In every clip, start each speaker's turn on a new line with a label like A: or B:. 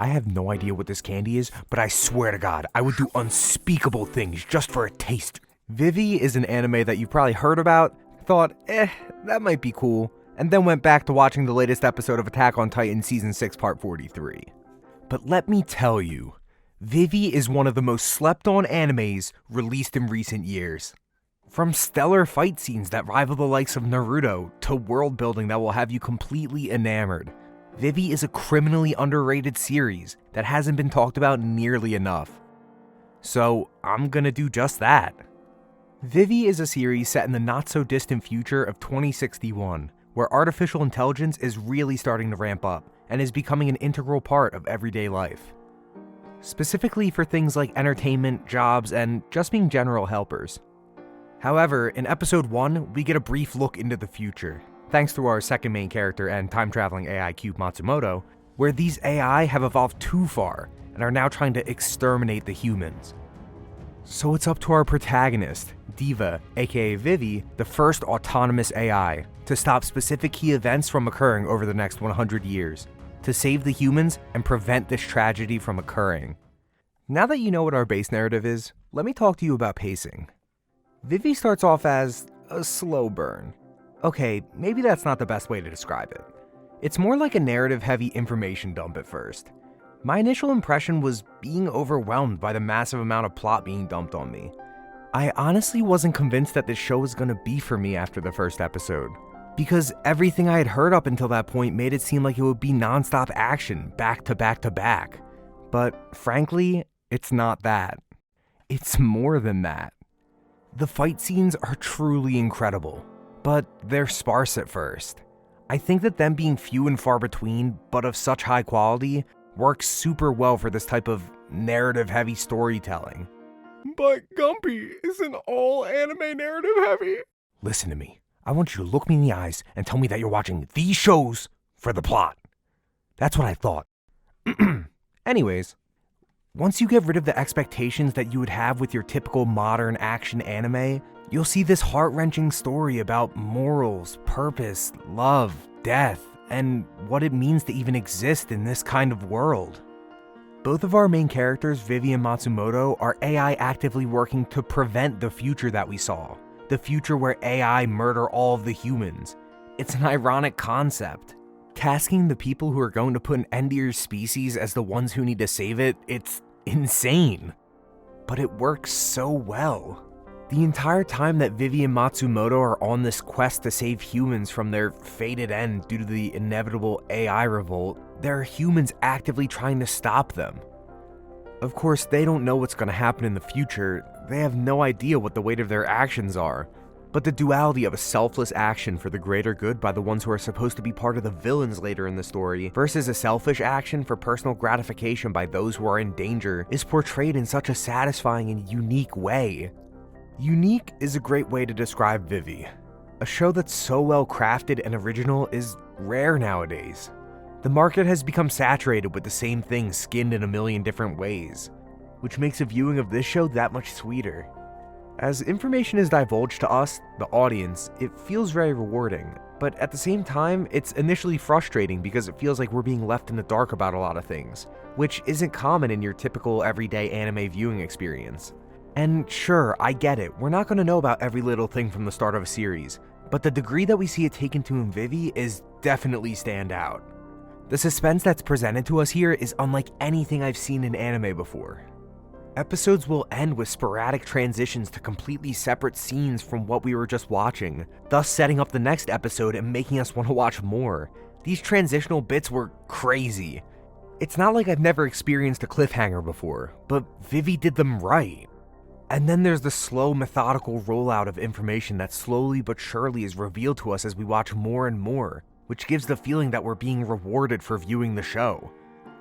A: I have no idea what this candy is, but I swear to God, I would do unspeakable things just for a taste. Vivy is an anime that you've probably heard about, thought, that might be cool, and then went back to watching the latest episode of Attack on Titan Season 6 Part 43. But let me tell you, Vivy is one of the most slept-on animes released in recent years. From stellar fight scenes that rival the likes of Naruto to world building that will have you completely enamored, Vivy is a criminally underrated series that hasn't been talked about nearly enough. So I'm gonna do just that. Vivy is a series set in the not-so-distant future of 2061, where artificial intelligence is really starting to ramp up and is becoming an integral part of everyday life. Specifically for things like entertainment, jobs, and just being general helpers. However, in episode 1, we get a brief look into the future, thanks to our second main character and time-traveling AI cube Matsumoto, where these AI have evolved too far and are now trying to exterminate the humans. So it's up to our protagonist, Diva, aka Vivy, the first autonomous AI, to stop specific key events from occurring over the next 100 years, to save the humans and prevent this tragedy from occurring. Now that you know what our base narrative is, let me talk to you about pacing. Vivy starts off as a slow burn. Okay, maybe that's not the best way to describe it. It's more like a narrative-heavy information dump at first. My initial impression was being overwhelmed by the massive amount of plot being dumped on me. I honestly wasn't convinced that this show was gonna be for me after the first episode, because everything I had heard up until that point made it seem like it would be non-stop action, back to back to back. But frankly, it's not that. It's more than that. The fight scenes are truly incredible, but they're sparse at first. I think that them being few and far between, but of such high quality, works super well for this type of narrative-heavy storytelling.
B: But Gumpy, isn't all anime narrative-heavy?
A: Listen to me. I want you to look me in the eyes and tell me that you're watching these shows for the plot. That's what I thought. Anyways, once you get rid of the expectations that you would have with your typical modern action anime, you'll see this heart-wrenching story about morals, purpose, love, death, and what it means to even exist in this kind of world. Both of our main characters, Vivy and Matsumoto, are AI actively working to prevent the future that we saw. The future where AI murder all of the humans. It's an ironic concept. Tasking the people who are going to put an end to your species as the ones who need to save it, it's insane. But it works so well. The entire time that Vivy and Matsumoto are on this quest to save humans from their fated end due to the inevitable AI revolt, there are humans actively trying to stop them. Of course, they don't know what's going to happen in the future. They have no idea what the weight of their actions are. But the duality of a selfless action for the greater good by the ones who are supposed to be part of the villains later in the story versus a selfish action for personal gratification by those who are in danger is portrayed in such a satisfying and unique way. Unique is a great way to describe Vivy. A show that's so well crafted and original is rare nowadays. The market has become saturated with the same thing skinned in a million different ways, which makes a viewing of this show that much sweeter. As information is divulged to us, the audience, it feels very rewarding, but at the same time, it's initially frustrating because it feels like we're being left in the dark about a lot of things, which isn't common in your typical everyday anime viewing experience. And sure, I get it, we're not going to know about every little thing from the start of a series, but the degree that we see it taken to in Vivy is definitely stand out. The suspense that's presented to us here is unlike anything I've seen in anime before. Episodes will end with sporadic transitions to completely separate scenes from what we were just watching, thus setting up the next episode and making us want to watch more. These transitional bits were crazy. It's not like I've never experienced a cliffhanger before, but Vivy did them right. And then there's the slow, methodical rollout of information that slowly but surely is revealed to us as we watch more and more, which gives the feeling that we're being rewarded for viewing the show.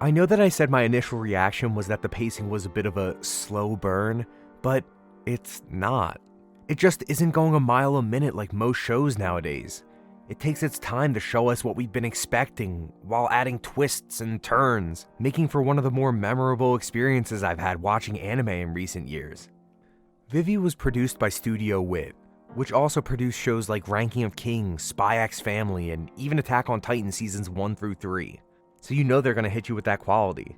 A: I know that I said my initial reaction was that the pacing was a bit of a slow burn, but it's not. It just isn't going a mile a minute like most shows nowadays. It takes its time to show us what we've been expecting, while adding twists and turns, making for one of the more memorable experiences I've had watching anime in recent years. Vivy was produced by Studio Wit, which also produced shows like Ranking of Kings, Spy X Family, and even Attack on Titan seasons 1 through 3. So you know they're going to hit you with that quality.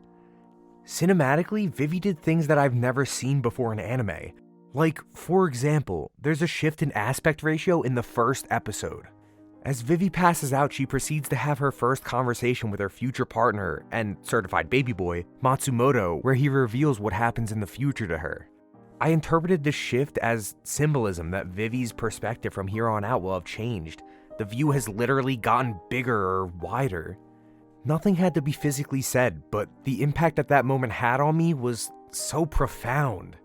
A: Cinematically, Vivy did things that I've never seen before in anime. Like, for example, there's a shift in aspect ratio in the first episode. As Vivy passes out, she proceeds to have her first conversation with her future partner and certified baby boy, Matsumoto, where he reveals what happens in the future to her. I interpreted this shift as symbolism that Vivy's perspective from here on out will have changed. The view has literally gotten bigger or wider. Nothing had to be physically said, but the impact that moment had on me was so profound.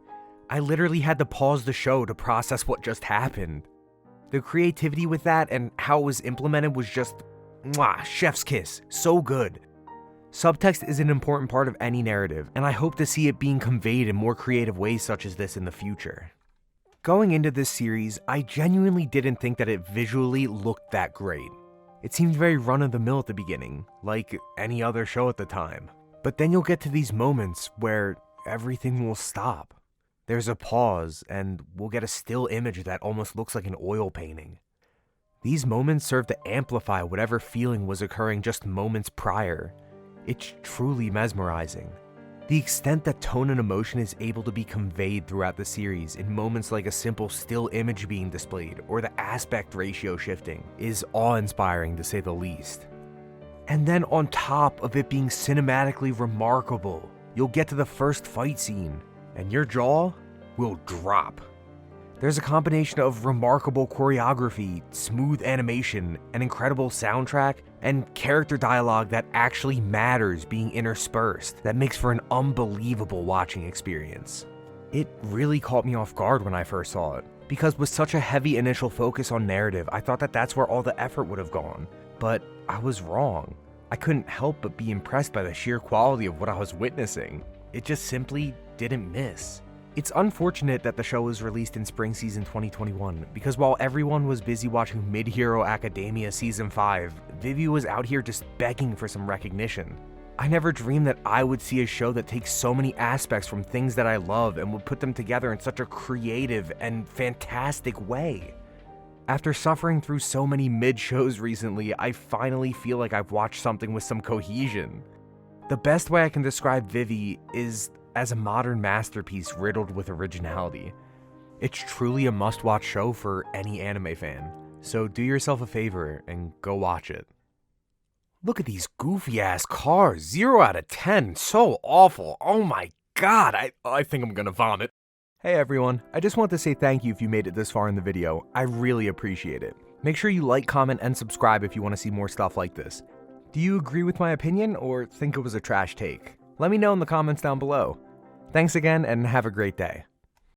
A: I literally had to pause the show to process what just happened. The creativity with that and how it was implemented was just, mwah, chef's kiss, so good. Subtext is an important part of any narrative, and I hope to see it being conveyed in more creative ways such as this in the future. Going into this series, I genuinely didn't think that it visually looked that great. It seemed very run-of-the-mill at the beginning, like any other show at the time. But then you'll get to these moments where everything will stop. There's a pause, and we'll get a still image that almost looks like an oil painting. These moments serve to amplify whatever feeling was occurring just moments prior. It's truly mesmerizing. The extent that tone and emotion is able to be conveyed throughout the series in moments like a simple still image being displayed or the aspect ratio shifting is awe-inspiring to say the least. And then on top of it being cinematically remarkable, you'll get to the first fight scene, and your jaw will drop. There's a combination of remarkable choreography, smooth animation, an incredible soundtrack, and character dialogue that actually matters being interspersed that makes for an unbelievable watching experience. It really caught me off guard when I first saw it, because with such a heavy initial focus on narrative, I thought that that's where all the effort would have gone. But I was wrong. I couldn't help but be impressed by the sheer quality of what I was witnessing. It just simply didn't miss. It's unfortunate that the show was released in spring season 2021, because while everyone was busy watching Mid-Hero Academia Season 5, Vivy was out here just begging for some recognition. I never dreamed that I would see a show that takes so many aspects from things that I love and would put them together in such a creative and fantastic way. After suffering through so many mid-shows recently, I finally feel like I've watched something with some cohesion. The best way I can describe Vivy is as a modern masterpiece riddled with originality. It's truly a must-watch show for any anime fan, so do yourself a favor and go watch it. Look at these goofy-ass cars, 0 out of 10, so awful, oh my god, I think I'm gonna vomit. Hey everyone, I just want to say thank you if you made it this far in the video, I really appreciate it. Make sure you like, comment, and subscribe if you want to see more stuff like this. Do you agree with my opinion or think it was a trash take? Let me know in the comments down below. Thanks again and have a great day.